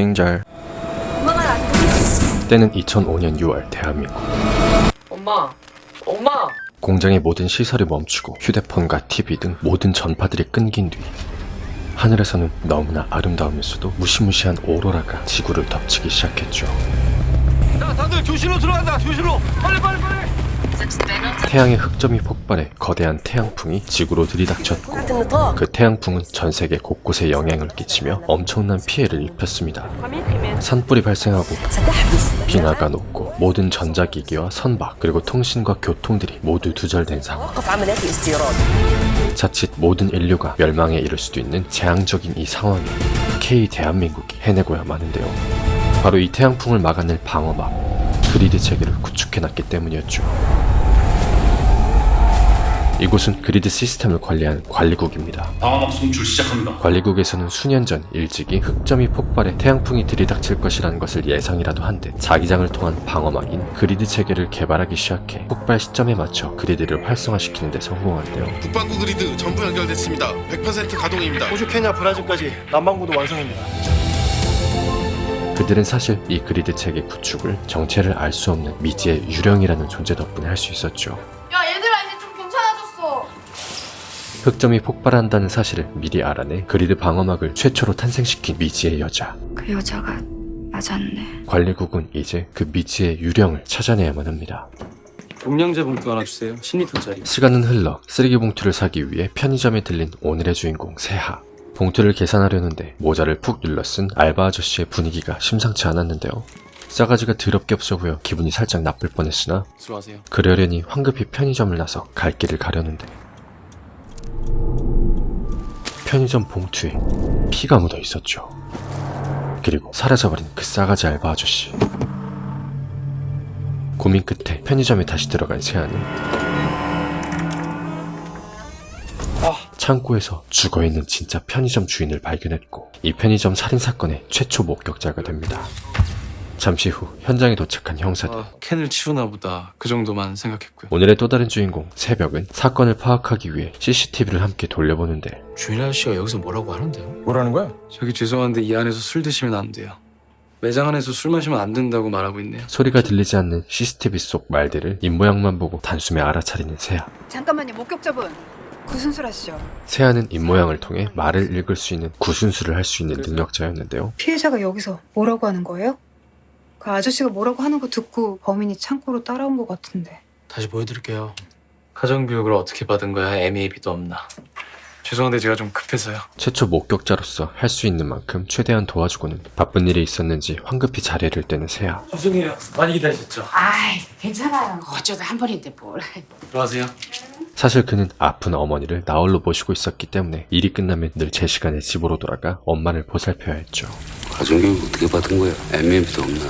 띵잘. 때는 2005년 6월 대한민국. 엄마! 공장의 모든 시설이 멈추고 휴대폰과 TV 등 모든 전파들이 끊긴 뒤 하늘에서는 너무나 아름다우면서도 무시무시한 오로라가 지구를 덮치기 시작했죠. 자, 다들 교실로 들어간다. 교실로. 빨리. 태양의 흑점이 폭발해 거대한 태양풍이 지구로 들이닥쳤고 그 태양풍은 전 세계 곳곳에 영향을 끼치며 엄청난 피해를 입혔습니다. 산불이 발생하고 빙하가 녹고 모든 전자기기와 선박 그리고 통신과 교통들이 모두 두절된 상황. 자칫 모든 인류가 멸망에 이를 수도 있는 재앙적인 이 상황에 K 대한민국이 해내고야 마는데요. 바로 이 태양풍을 막아낼 방어막 그리드 체계를 구축해놨기 때문이었죠. 이곳은 그리드 시스템을 관리하는 관리국입니다. 방어막 송출 시작합니다. 관리국에서는 수년 전 일찍이 흑점이 폭발해 태양풍이 들이닥칠 것이라는 것을 예상이라도 한 듯 자기장을 통한 방어막인 그리드 체계를 개발하기 시작해 폭발 시점에 맞춰 그리드를 활성화시키는 데 성공한대요. 북반구 그리드 전부 연결됐습니다. 100% 가동입니다. 호주, 케냐, 브라질까지 남반구도 완성입니다. 그들은 사실 이 그리드 체계 구축을 정체를 알 수 없는 미지의 유령이라는 존재 덕분에 할 수 있었죠. 야 얘들아 이제 좀 괜찮아졌어. 흑점이 폭발한다는 사실을 미리 알아내 그리드 방어막을 최초로 탄생시킨 미지의 여자. 그 여자가 맞았네. 관리국은 이제 그 미지의 유령을 찾아내야만 합니다. 동량제 봉투 하나 주세요. 10리터짜리. 시간은 흘러 쓰레기 봉투를 사기 위해 편의점에 들린 오늘의 주인공 세하. 봉투를 계산하려는데 모자를 푹 눌러 쓴 알바 아저씨의 분위기가 심상치 않았는데요. 싸가지가 더럽게 없어 보여 기분이 살짝 나쁠 뻔했으나 들어가세요. 그러려니 황급히 편의점을 나서 갈 길을 가려는데 편의점 봉투에 피가 묻어 있었죠. 그리고 사라져버린 그 싸가지 알바 아저씨. 고민 끝에 편의점에 다시 들어간 세아는 창고에서 죽어있는 진짜 편의점 주인을 발견했고 이 편의점 살인사건의 최초 목격자가 됩니다. 잠시 후 현장에 도착한 형사들. 캔을 치우나 보다. 그 정도만 생각했고요. 오늘의 또 다른 주인공 새벽은 사건을 파악하기 위해 CCTV를 함께 돌려보는데 주인 아저씨가 여기서 뭐라고 하는데요? 뭐라는 거야? 저기 죄송한데 이 안에서 술 드시면 안 돼요. 매장 안에서 술 마시면 안 된다고 말하고 있네요. 소리가 들리지 않는 CCTV 속 말들을 입모양만 보고 단숨에 알아차리는 세아. 잠깐만요, 목격자분. 구순술하시죠. 세아는 입모양을 통해 말을 읽을 수 있는 구순술을 할 수 있는 능력자였는데요. 피해자가 여기서 뭐라고 하는 거예요? 그 아저씨가 뭐라고 하는 거 듣고 범인이 창고로 따라온 것 같은데. 다시 보여드릴게요. 가정교육을 어떻게 받은 거야? MAB도 없나? 죄송한데 제가 좀 급해서요. 최초 목격자로서 할 수 있는 만큼 최대한 도와주고는 바쁜 일이 있었는지 황급히 자리를 떼는 세아. 죄송해요. 많이 기다리셨죠? 아이 괜찮아요. 어쩌다 한 번인데 뭘. 들어가세요. 사실 그는 아픈 어머니를 나홀로 모시고 있었기 때문에 일이 끝나면 늘 제 시간에 집으로 돌아가 엄마를 보살펴야 했죠. 가정교육 어떻게 받은 거야? MM도 없나?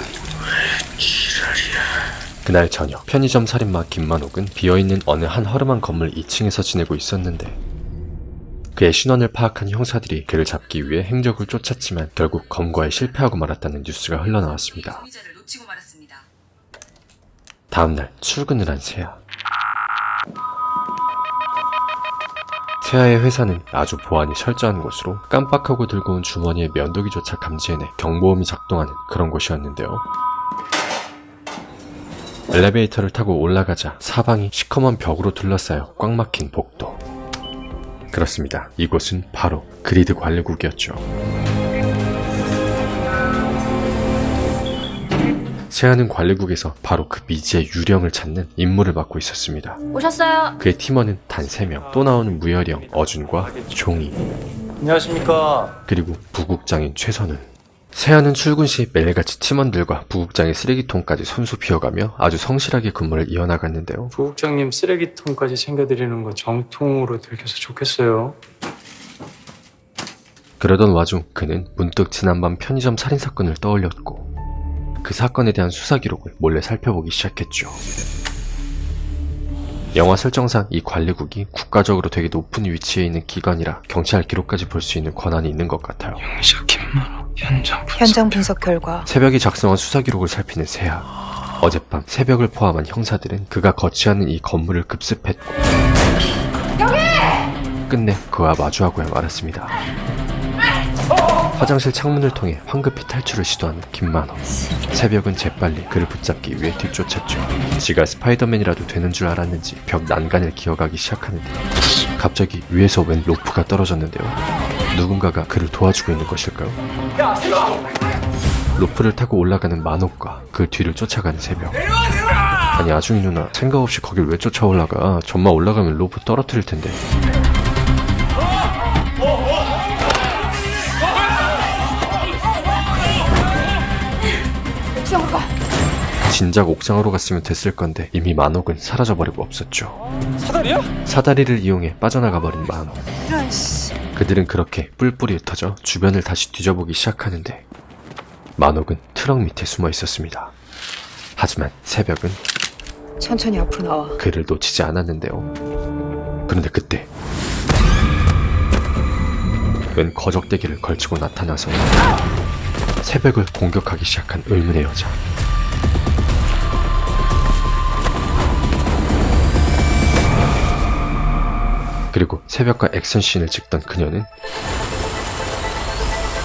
그날 저녁 편의점 살인마 김만옥은 비어있는 어느 한 허름한 건물 2층에서 지내고 있었는데 그의 신원을 파악한 형사들이 그를 잡기 위해 행적을 쫓았지만 결국 검거에 실패하고 말았다는 뉴스가 흘러나왔습니다. 다음날 출근을 한 세아. 세아의 회사는 아주 보안이 철저한 곳으로 깜빡하고 들고 온 주머니에 면도기조차 감지해내 경보음이 작동하는 그런 곳이었는데요. 엘리베이터를 타고 올라가자 사방이 시커먼 벽으로 둘러싸여 꽉 막힌 복도. 그렇습니다. 이곳은 바로 그리드 관리국이었죠. 세아는 관리국에서 바로 그 미지의 유령을 찾는 임무를 맡고 있었습니다. 오셨어요? 그의 팀원은 단 3명, 또 나오는 무열형 어준과 종이, 안녕하십니까. 그리고 부국장인 최선훈. 세아는 출근 시 매일같이 팀원들과 부국장의 쓰레기통까지 손수 비워가며 아주 성실하게 근무를 이어나갔는데요. 부국장님 쓰레기통까지 챙겨드리는 거 정통으로 들켜서 좋겠어요. 그러던 와중 그는 문득 지난밤 편의점 살인사건을 떠올렸고 그 사건에 대한 수사 기록을 몰래 살펴보기 시작했죠. 영화 설정상 이 관리국이 국가적으로 되게 높은 위치에 있는 기관이라 경찰 기록까지 볼 수 있는 권한이 있는 것 같아요. 용의자 김만호 현장 분석 결과 새벽에 작성한 수사 기록을 살피는 세아. 어젯밤 새벽을 포함한 형사들은 그가 거치하는 이 건물을 급습했고 끝내 그와 마주하고야 말았습니다. 화장실 창문을 통해 황급히 탈출을 시도하는 김만호. 새벽은 재빨리 그를 붙잡기 위해 뒤쫓았죠. 지가 스파이더맨이라도 되는 줄 알았는지 벽 난간을 기어가기 시작하는데 갑자기 위에서 웬 로프가 떨어졌는데요. 누군가가 그를 도와주고 있는 것일까요? 로프를 타고 올라가는 만옥과 그 뒤를 쫓아가는 새벽. 아니 아중이 누나, 생각 없이 거길 왜 쫓아 올라가? 전마 올라가면 로프 떨어뜨릴 텐데. 진작 옥상으로 갔으면 됐을 건데 이미 만옥은 사라져버리고 없었죠. 사다리야? 사다리를 이용해 빠져나가버린 만옥. 그들은 그렇게 뿔뿔이 흩어져 주변을 다시 뒤져보기 시작하는데 만옥은 트럭 밑에 숨어 있었습니다. 하지만 새벽은 천천히 앞으로 나와. 그를 놓치지 않았는데요. 그런데 그때 웬 거적대기를 걸치고 나타나서 새벽을 공격하기 시작한 의문의 여자. 그리고 새벽과 액션씬을 찍던 그녀는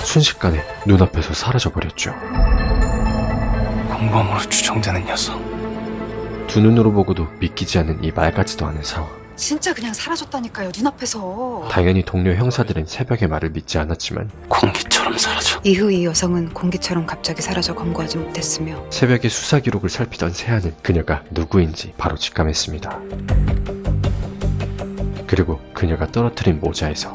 순식간에 눈앞에서 사라져버렸죠. 공범으로 추정되는 녀석. 두 눈으로 보고도 믿기지 않는 이 말 같지도 않은 상황. 진짜 그냥 사라졌다니까요, 눈앞에서. 당연히 동료 형사들은 새벽의 말을 믿지 않았지만 공기처럼 사라져. 이후 이 여성은 공기처럼 갑자기 사라져 검거하지 못했으며 새벽의 수사 기록을 살피던 세아는 그녀가 누구인지 바로 직감했습니다. 그리고 그녀가 떨어뜨린 모자에서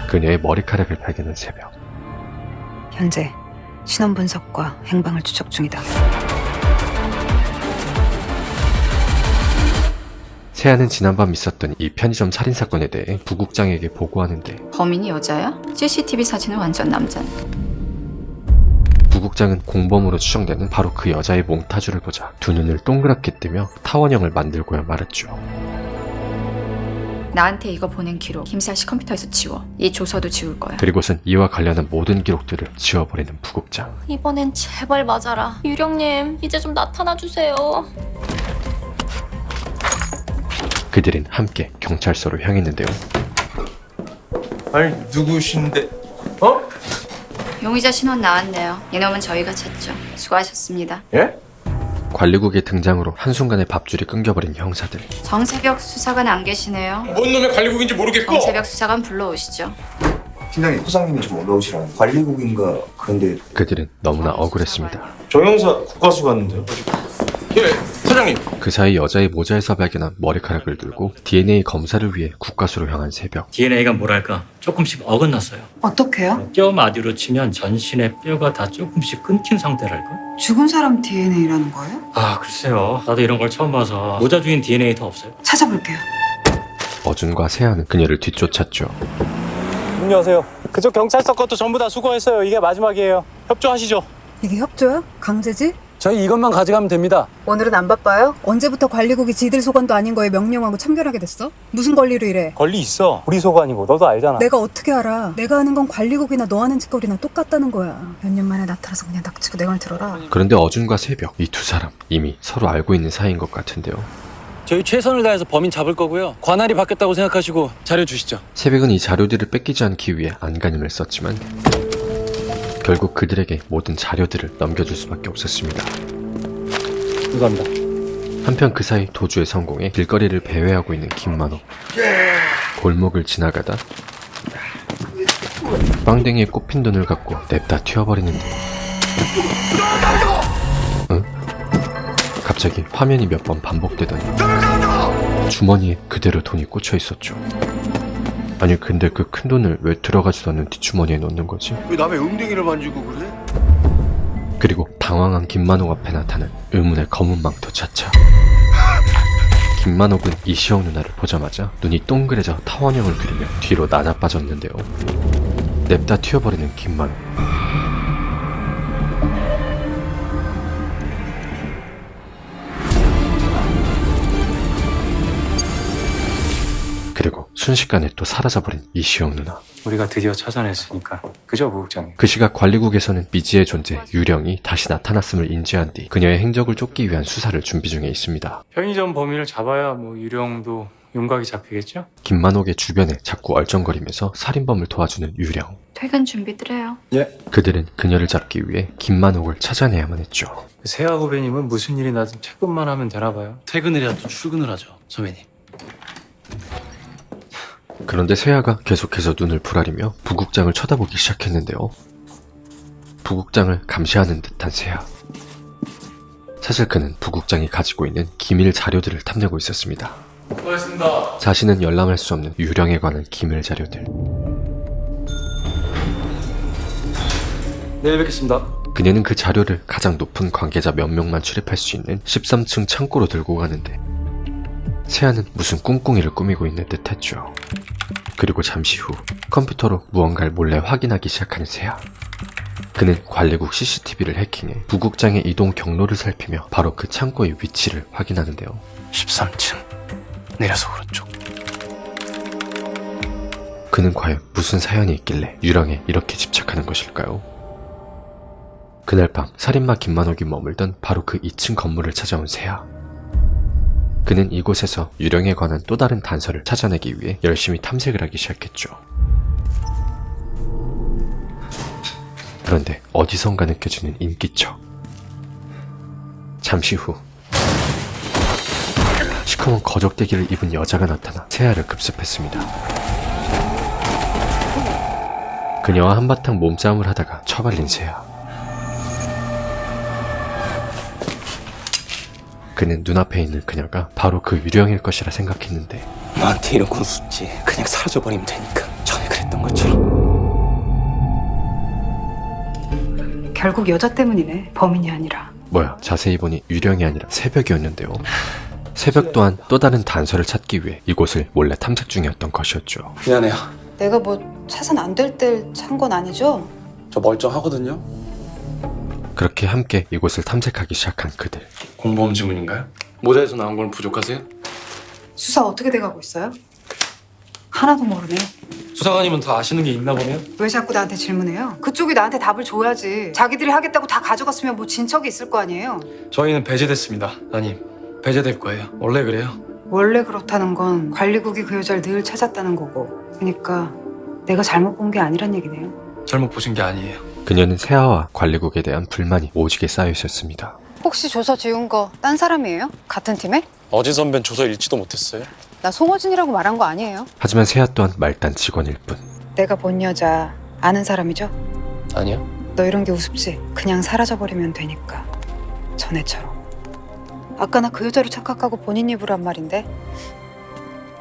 그녀의 머리카락을 발견한 새벽. 현재 신원 분석과 행방을 추적 중이다. 세아는 지난밤 있었던 이 편의점 살인사건에 대해 부국장에게 보고하는데 범인이 여자야? CCTV 사진은 완전 남자네. 부국장은 공범으로 추정되는 바로 그 여자의 몽타주를 보자 두 눈을 동그랗게 뜨며 타원형을 만들고야 말았죠. 나한테 이거 보낸 기록 김살 씨 컴퓨터에서 지워. 이 조서도 지울 거야. 그리고선 이와 관련한 모든 기록들을 지워버리는 부국장. 이번엔 제발 맞아라. 유령님, 이제 좀 나타나 주세요. 그들은 함께 경찰서로 향했는데요. 아니 누구신데? 용의자 신원 나왔네요. 이놈은 저희가 찾죠. 수고하셨습니다. 예? 관리국의 등장으로 한순간에 밥줄이 끊겨버린 형사들. 정세벽 수사관 안 계시네요. 뭔 놈의 관리국인지 모르겠고. 정세벽 수사관 불러오시죠. 팀장님, 소장님이 좀 올라오시라는 관리국인가. 그런데 그들은 너무나 억울했습니다. 조 형사 국가수 갔는데요. 예, 사장님. 그 사이 여자의 모자에서 발견한 머리카락을 들고 DNA 검사를 위해 국가수로 향한 새벽. DNA가 뭐랄까 조금씩 어긋났어요. 어떻게요? 뼈 마디로 치면 전신의 뼈가 다 조금씩 끊긴 상태랄까? 죽은 사람 DNA라는 거예요? 아 글쎄요. 나도 이런 걸 처음 봐서 모자 주인 DNA 더 없어요? 찾아볼게요. 어준과 세아는 그녀를 뒤쫓았죠. 문 여세요. 그쪽 경찰서 것도 전부 다 수거했어요. 이게 마지막이에요. 협조하시죠. 이게 협조야? 강제지? 저희 이것만 가져가면 됩니다. 오늘은 안 바빠요? 언제부터 관리국이 지들 소관도 아닌 거에 명령하고 참견하게 됐어? 무슨 권리로 이래? 권리 있어. 우리 소관이고 너도 알잖아. 내가 어떻게 알아? 내가 하는 건 관리국이나 너 하는 짓거리나 똑같다는 거야. 몇 년 만에 나타나서 그냥 닥치고 내 말 들어라. 그런데 어준과 새벽, 이 두 사람 이미 서로 알고 있는 사이인 것 같은데요. 저희 최선을 다해서 범인 잡을 거고요. 관할이 바뀌었다고 생각하시고 자료 주시죠. 새벽은 이 자료들을 뺏기지 않기 위해 안간힘을 썼지만 결국 그들에게 모든 자료들을 넘겨줄 수밖에 없었습니다. 감사합니다. 한편 그 사이 도주에 성공해 길거리를 배회하고 있는 김만호. 골목을 지나가다 빵댕이에 꼽힌 돈을 갖고 냅다 튀어버리는데 응? 갑자기 화면이 몇 번 반복되더니 주머니에 그대로 돈이 꽂혀 있었죠. 아니 근데 그 큰 돈을 왜 들어가지도 않는 뒷주머니에 넣는 거지? 왜 남의 엉덩이를 만지고 그래? 그리고 당황한 김만옥 앞에 나타난 의문의 검은 망토 차차. 김만옥은 이시영 누나를 보자마자 눈이 동그래져 타원형을 그리며 뒤로 나자빠졌는데요. 냅다 튀어버리는 김만옥. 그리고 순식간에 또 사라져버린 이시영 누나. 우리가 드디어 찾아냈으니까 그죠, 부국장님? 그 시각 관리국에서는 미지의 존재 유령이 다시 나타났음을 인지한 뒤 그녀의 행적을 쫓기 위한 수사를 준비 중에 있습니다. 편의점 범인을 잡아야 유령도 윤곽이 잡히겠죠? 김만옥의 주변에 자꾸 얼쩡거리면서 살인범을 도와주는 유령. 퇴근 준비들 해요. 그들은 그녀를 잡기 위해 김만옥을 찾아내야만 했죠. 세아 후배님은 무슨 일이 나든 퇴근만 하면 되나 봐요. 퇴근이라도 출근을 하죠, 선배님. 그런데 세아가 계속해서 눈을 부라리며 부국장을 쳐다보기 시작했는데요. 부국장을 감시하는 듯한 세아. 사실 그는 부국장이 가지고 있는 기밀 자료들을 탐내고 있었습니다. 수고하셨습니다. 자신은 열람할 수 없는 유령에 관한 기밀 자료들. 내일 뵙겠습니다. 그녀는 그 자료를 가장 높은 관계자 몇 명만 출입할 수 있는 13층 창고로 들고 가는데 세아는 무슨 꿍꿍이를 꾸미고 있는 듯했죠. 그리고 잠시 후 컴퓨터로 무언가를 몰래 확인하기 시작하는 세아. 그는 관리국 CCTV를 해킹해 부국장의 이동 경로를 살피며 바로 그 창고의 위치를 확인하는데요. 13층. 내려서 오른쪽. 그는 과연 무슨 사연이 있길래 유령에 이렇게 집착하는 것일까요? 그날 밤 살인마 김만옥이 머물던 바로 그 2층 건물을 찾아온 세아. 그는 이곳에서 유령에 관한 또 다른 단서를 찾아내기 위해 열심히 탐색을 하기 시작했죠. 그런데 어디선가 느껴지는 인기척. 잠시 후 시커먼 거적대기를 입은 여자가 나타나 세아를 급습했습니다. 그녀와 한바탕 몸싸움을 하다가 처발린 세아. 그는 눈앞에 있는 그녀가 바로 그 유령일 것이라 생각했는데 너한테 이런 건 숙지. 그냥 사라져버리면 되니까. 전에 그랬던 것처럼. 결국 여자 때문이네. 범인이 아니라. 뭐야, 자세히 보니 유령이 아니라 새벽이었는데요. 새벽 또한 또 다른 단서를 찾기 위해 이곳을 몰래 탐색 중이었던 것이었죠. 미안해요. 내가 뭐 차선 안 될 때 찬 건 아니죠? 저 멀쩡하거든요. 그렇게 함께 이곳을 탐색하기 시작한 그들. 공범 지문인가요? 모자에서 나온 건 부족하세요? 수사 어떻게 돼가고 있어요? 하나도 모르네. 수사관님은 더 아시는 게 있나 보네요? 왜 자꾸 나한테 질문해요? 그쪽이 나한테 답을 줘야지. 자기들이 하겠다고 다 가져갔으면 뭐 진척이 있을 거 아니에요? 저희는 배제됐습니다. 따님, 배제될 거예요. 원래 그래요. 원래 그렇다는 건 관리국이 그 여자를 늘 찾았다는 거고. 그러니까 내가 잘못 본 게 아니란 얘기네요. 잘못 보신 게 아니에요. 그녀는 세아와 관리국에 대한 불만이 오지게 쌓여 있었습니다. 혹시 조서 지운 거 딴 사람이에요? 같은 팀에? 어제 선배는 조서 읽지도 못했어요. 나 송호진이라고 말한 거 아니에요? 하지만 세아 또한 말단 직원일 뿐. 내가 본 여자 아는 사람이죠? 아니요. 너 이런 게 우습지? 그냥 사라져버리면 되니까. 전에처럼. 아까 나 그 여자로 착각하고 본인 입으로 한 말인데.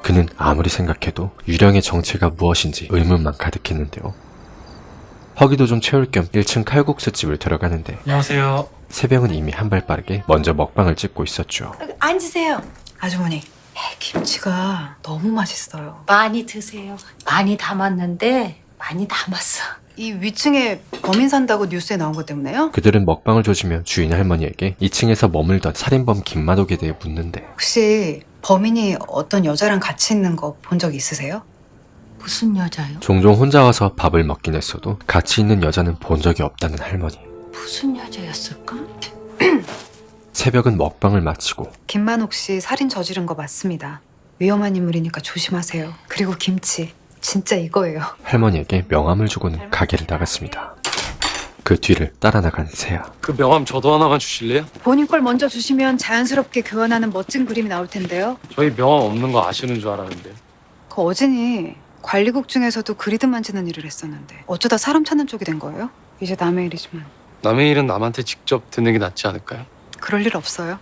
그는 아무리 생각해도 유령의 정체가 무엇인지 의문만 가득했는데요. 허기도 좀 채울 겸 1층 칼국수집을 들어가는데 안녕하세요. 새벽은 이미 한 발 빠르게 먼저 먹방을 찍고 있었죠. 앉으세요. 아주머니, 김치가 너무 맛있어요. 많이 드세요. 많이 담았는데 많이 담았어. 이 위층에 범인 산다고 뉴스에 나온 것 때문에요? 그들은 먹방을 조지며 주인 할머니에게 2층에서 머물던 살인범 김만옥에 대해 묻는데 혹시 범인이 어떤 여자랑 같이 있는 거 본 적 있으세요? 무슨 여자요? 종종 혼자 와서 밥을 먹긴 했어도 같이 있는 여자는 본 적이 없다는 할머니. 무슨 여자였을까? 새벽은 먹방을 마치고 김만옥 씨 살인 저지른 거 맞습니다. 위험한 인물이니까 조심하세요. 그리고 김치, 진짜 이거예요. 할머니에게 명함을 주고는 가게를 나갔습니다. 그 뒤를 따라 나간 세아. 그 명함 저도 하나만 주실래요? 본인 걸 먼저 주시면 자연스럽게 교환하는 멋진 그림이 나올 텐데요. 저희 명함 없는 거 아시는 줄 알았는데. 그 어진이 관리국 중에서도 그리드 만지는 일을 했었는데 어쩌다 사람 찾는 쪽이 된 거예요? 이제 남의 일이지만. 남의 일은 남한테 직접 듣는 게 낫지 않을까요? 그럴 일 없어요.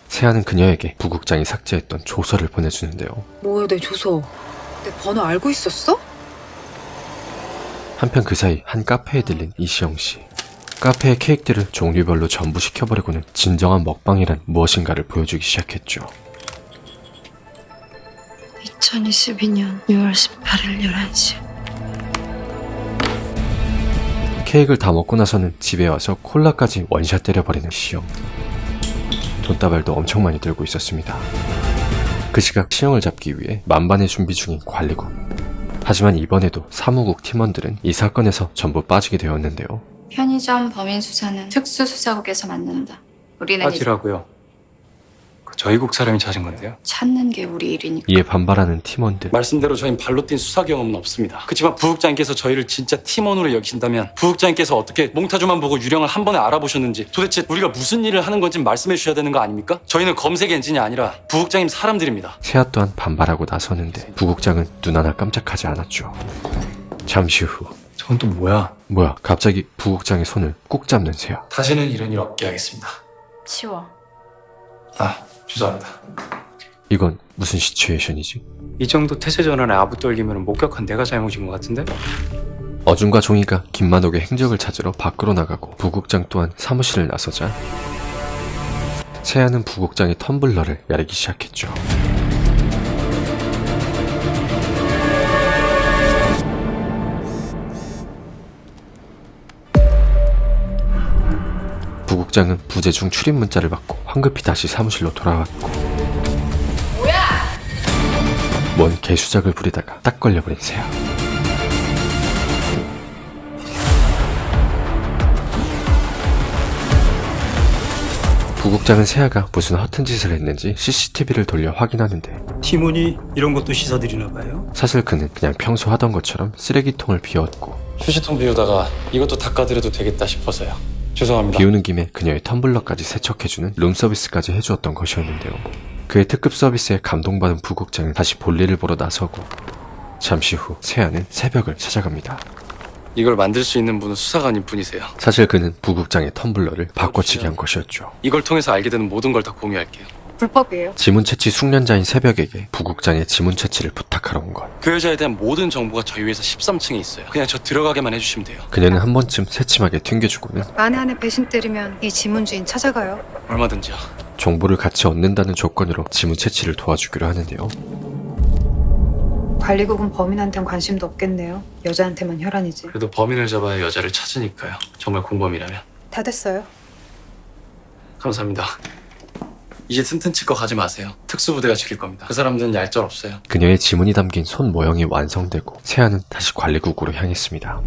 세아는 그녀에게 부국장이 삭제했던 조서를 보내주는데요. 뭐야 내 주소. 내 번호 알고 있었어? 한편 그 사이 한 카페에 들린 이시영 씨. 카페의 케이크들을 종류별로 전부 시켜버리고는 진정한 먹방이란 무엇인가를 보여주기 시작했죠. 2022년 6월 18일 11시. 케이크를 다 먹고 나서는 집에 와서 콜라까지 원샷 때려버리는 시영. 돈다발도 엄청 많이 들고 있었습니다. 그 시각 시영을 잡기 위해 만반의 준비 중인 관리국. 하지만 이번에도 사무국 팀원들은 이 사건에서 전부 빠지게 되었는데요. 편의점 범인 수사는 특수수사국에서 맡는다. 우리는 이제 빠지라고요. 그 저희 국 사람이 찾은 건데요. 찾는 게 우리 일이니까. 이에 반발하는 팀원들. 말씀대로 저희는 발로 뛴 수사 경험은 없습니다. 그렇지만 부국장님께서 저희를 진짜 팀원으로 여기신다면 부국장님께서 어떻게 몽타주만 보고 유령을 한 번에 알아보셨는지 도대체 우리가 무슨 일을 하는 건지 말씀해 주셔야 되는 거 아닙니까? 저희는 검색 엔진이 아니라 부국장님 사람들입니다. 세아 또한 반발하고 나서는데 부국장은 눈 하나 깜짝하지 않았죠. 잠시 후 저건 또 뭐야? 뭐야 갑자기 부국장의 손을 꾹 잡는 세아. 다시는 이런 일 없게 하겠습니다. 치워. 아, 죄송합니다. 이건 무슨 시츄에이션이지? 이 정도 태세 전환에 아부 떨기면 목격한 내가 잘못인 것 같은데? 어준과 종이가 김만옥의 행적을 찾으러 밖으로 나가고 부국장 또한 사무실을 나서자 세아는 부국장의 텀블러를 야르기 시작했죠. 부국장은 부재중 출입 문자를 받고 황급히 다시 사무실로 돌아왔고 뭔 개수작을 부리다가 딱 걸려버린 세아. 부국장은 세아가 무슨 허튼 짓을 했는지 CCTV를 돌려 확인하는데 팀원이 이런 것도 씻어드리나 봐요? 사실 그는 그냥 평소 하던 것처럼 쓰레기통을 비웠고 휴지통 비우다가 이것도 닦아드려도 되겠다 싶어서요. 죄송합니다. 비우는 김에 그녀의 텀블러까지 세척해주는 룸서비스까지 해주었던 것이었는데요. 그의 특급 서비스에 감동받은 부국장은 다시 볼일을 보러 나서고 잠시 후 세아는 새벽을 찾아갑니다. 이걸 만들 수 있는 분은 수사관인 분이세요. 사실 그는 부국장의 텀블러를 바꿔치기 한 것이었죠. 이걸 통해서 알게 되는 모든 걸 다 공유할게요. 불법이에요. 지문채취 숙련자인 새벽에게 부국장의 지문채취를 부탁하러 온 것. 그 여자에 대한 모든 정보가 저희 회사 13층에 있어요. 그냥 저 들어가게만 해주시면 돼요. 그녀는 한 번쯤 새침하게 튕겨주고는 만에 안에 배신 때리면 이 지문주인 찾아가요. 얼마든지요. 정보를 같이 얻는다는 조건으로 지문채취를 도와주기로 하는데요. 관리국은 범인한텐 관심도 없겠네요. 여자한테만 혈안이지. 그래도 범인을 잡아야 여자를 찾으니까요. 정말 공범이라면. 다 됐어요. 감사합니다. 이제 튼튼 치과 가지 마세요. 특수부대가 지킬 겁니다. 그 사람들은 얄짤 없어요. 그녀의 지문이 담긴 손 모형이 완성되고 세아는 다시 관리국으로 향했습니다.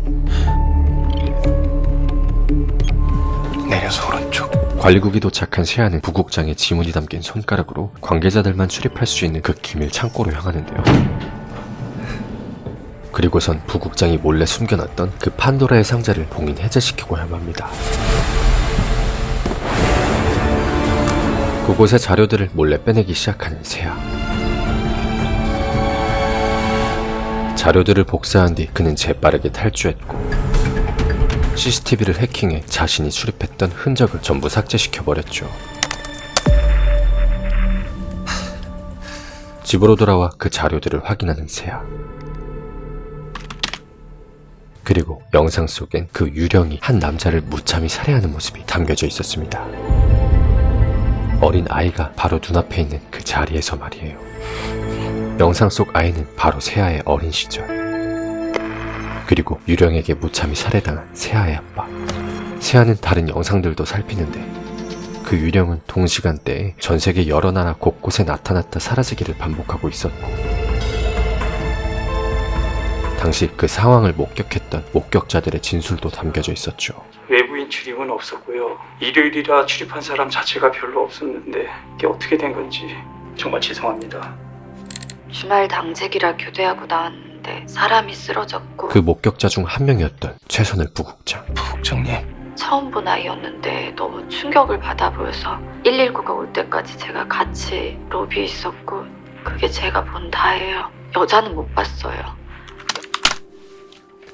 내려서 오른쪽. 관리국이 도착한 세아는 부국장의 지문이 담긴 손가락으로 관계자들만 출입할 수 있는 그 기밀 창고로 향하는데요. 그리고선 부국장이 몰래 숨겨놨던 그 판도라의 상자를 봉인 해제시키고야만 합니다. 그곳의 자료들을 몰래 빼내기 시작하는 세아. 자료들을 복사한 뒤 그는 재빠르게 탈주했고 CCTV를 해킹해 자신이 출입했던 흔적을 전부 삭제시켜버렸죠. 집으로 돌아와 그 자료들을 확인하는 세아. 그리고 영상 속엔 그 유령이 한 남자를 무참히 살해하는 모습이 담겨져 있었습니다. 어린 아이가 바로 눈앞에 있는 그 자리에서 말이에요. 영상 속 아이는 바로 세아의 어린 시절. 그리고 유령에게 무참히 살해당한 세아의 아빠. 세아는 다른 영상들도 살피는데 그 유령은 동시간대에 전 세계 여러 나라 곳곳에 나타났다 사라지기를 반복하고 있었고 당시 그 상황을 목격했던 목격자들의 진술도 담겨져 있었죠. 외부인 출입은 없었고요. 일요일이라 출입한 사람 자체가 별로 없었는데 이게 어떻게 된 건지 정말 죄송합니다. 주말 당직이라 교대하고 나왔는데 사람이 쓰러졌고 그 목격자 중 한 명이었던 최선을 부국장. 부국장님. 처음 본 아이였는데 너무 충격을 받아 보여서 119가 올 때까지 제가 같이 로비에 있었고 그게 제가 본 다예요. 여자는 못 봤어요.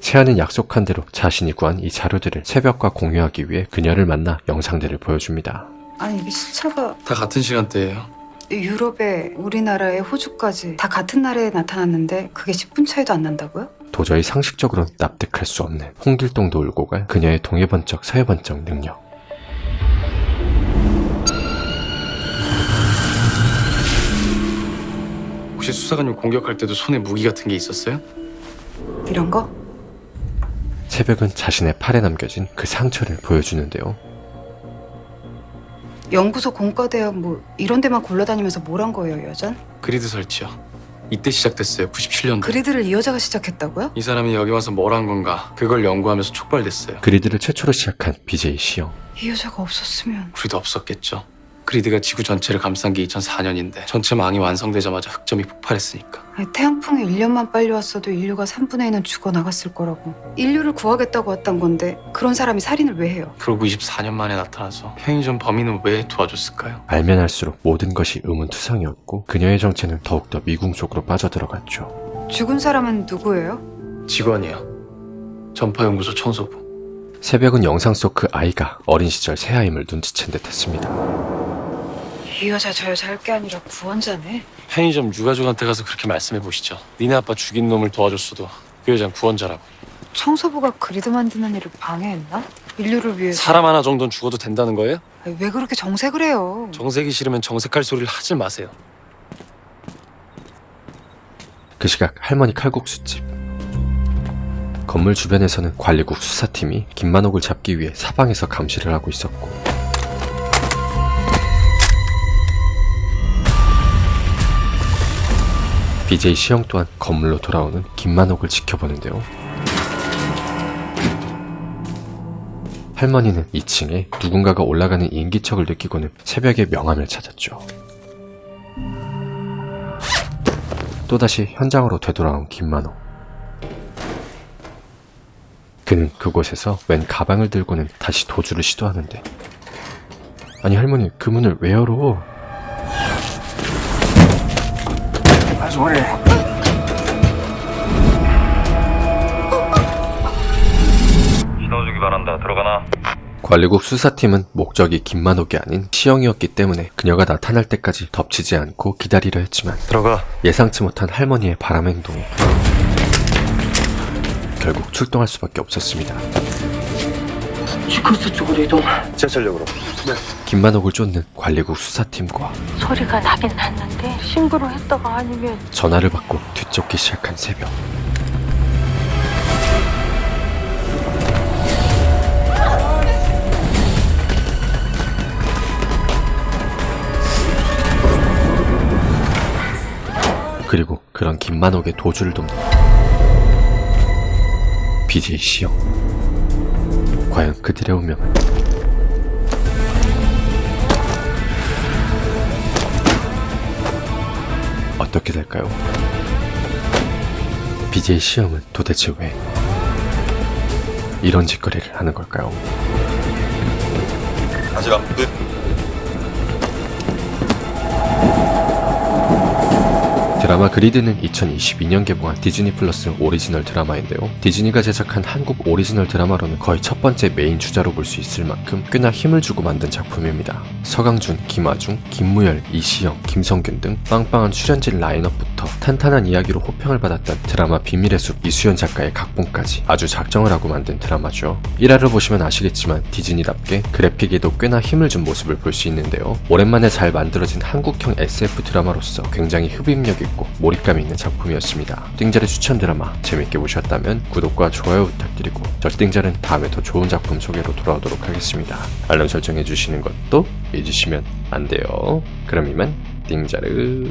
세아는 약속한 대로 자신이 구한 이 자료들을 새벽과 공유하기 위해 그녀를 만나 영상들을 보여줍니다. 아니 이게 시차가 다 같은 시간대예요. 유럽에 우리나라에 호주까지 다 같은 날에 나타났는데 그게 10분 차이도 안 난다고요? 도저히 상식적으로 납득할 수 없는 홍길동도 울고 갈 그녀의 동해번쩍 서해번쩍 능력. 혹시 수사관님 공격할 때도 손에 무기 같은 게 있었어요? 이런 거? 새벽은 자신의 팔에 남겨진 그 상처를 보여주는데요. 연구소 공과대학 뭐 이런 데만 굴러다니면서 뭘 한 거예요, 여잔? 그리드 설치요. 이때 시작됐어요. 97년도. 그리드를 이 여자가 시작했다고요? 이 사람이 여기 와서 뭘 한 건가 그걸 연구하면서 촉발됐어요. 그리드를 최초로 시작한 BJ 시영. 이 여자가 없었으면 우리도 없었겠죠. 그리드가 지구 전체를 감싼 게 2004년인데 전체 망이 완성되자마자 흑점이 폭발했으니까. 아니, 태양풍이 1년만 빨리 왔어도 인류가 3분의 1은 죽어나갔을 거라고. 인류를 구하겠다고 왔던 건데 그런 사람이 살인을 왜 해요? 그러고 24년 만에 나타나서 편의점 범인은 왜 도와줬을까요? 알면 알수록 모든 것이 의문투성이었고 그녀의 정체는 더욱더 미궁 속으로 빠져들어갔죠. 죽은 사람은 누구예요? 직원이요. 전파연구소 청소부. 새벽은 영상 속 그 아이가 어린 시절 새아임을 눈치챈 듯했습니다. 이 여자 저 여자 할 게 아니라 구원자네. 편의점 유가족한테 가서 그렇게 말씀해 보시죠. 니네 아빠 죽인 놈을 도와줬어도 그 여자는 구원자라고. 청소부가 그리드 만드는 일을 방해했나? 인류를 위해서. 사람 하나 정도는 죽어도 된다는 거예요? 아니, 왜 그렇게 정색을 해요? 정색이 싫으면 정색할 소리를 하지 마세요. 그 시각 할머니 칼국수집. 건물 주변에서는 관리국 수사팀이 김만옥을 잡기 위해 사방에서 감시를 하고 있었고 BJ 시영 또한 건물로 돌아오는 김만옥을 지켜보는데요. 할머니는 2층에 누군가가 올라가는 인기척을 느끼고는 새벽에 명함을 찾았죠. 또다시 현장으로 되돌아온 김만옥. 그는 그곳에서 웬 가방을 들고는 다시 도주를 시도하는데, 아니 할머니 그 문을 왜 열어? 신호주기 바란다. 들어가나? 관리국 수사팀은 목적이 김만옥이 아닌 시영이었기 때문에 그녀가 나타날 때까지 덮치지 않고 기다리려 했지만 들어가. 예상치 못한 할머니의 바람 행동에 결국 출동할 수밖에 없었습니다. 주코스 쪽으로 이동. 지하철역으로. 김만옥을 쫓는 관리국 수사팀과 소리가 나긴 났는데 신고를 했다가 아니면 전화를 받고 뒤쫓기 시작한 새벽. 그리고 그런 김만옥의 도주를 돕는 BJ 시영. 과연 그들의 운명은 어떻게 될까요? BJ 시영은 도대체 왜 이런 짓거리를 하는 걸까요? 아직 안 끝. 드라마 그리드는 2022년 개봉한 디즈니 플러스 오리지널 드라마인데요. 디즈니가 제작한 한국 오리지널 드라마로는 거의 첫 번째 메인 주자로 볼 수 있을 만큼 꽤나 힘을 주고 만든 작품입니다. 서강준, 김아중, 김무열, 이시영, 김성균 등 빵빵한 출연진 라인업부터 탄탄한 이야기로 호평을 받았던 드라마 비밀의 숲 이수연 작가의 각본까지 아주 작정을 하고 만든 드라마죠. 1화를 보시면 아시겠지만 디즈니답게 그래픽에도 꽤나 힘을 준 모습을 볼 수 있는데요. 오랜만에 잘 만들어진 한국형 SF 드라마로서 굉장히 흡입력 있고 몰입감 있는 작품이었습니다. 띵자의 추천 드라마 재밌게 보셨다면 구독과 좋아요 부탁드리고 절띵자는 다음에 더 좋은 작품 소개로 돌아오도록 하겠습니다. 알람 설정해주시는 것도 잊으시면 안 돼요. 그럼 이만 띵자르.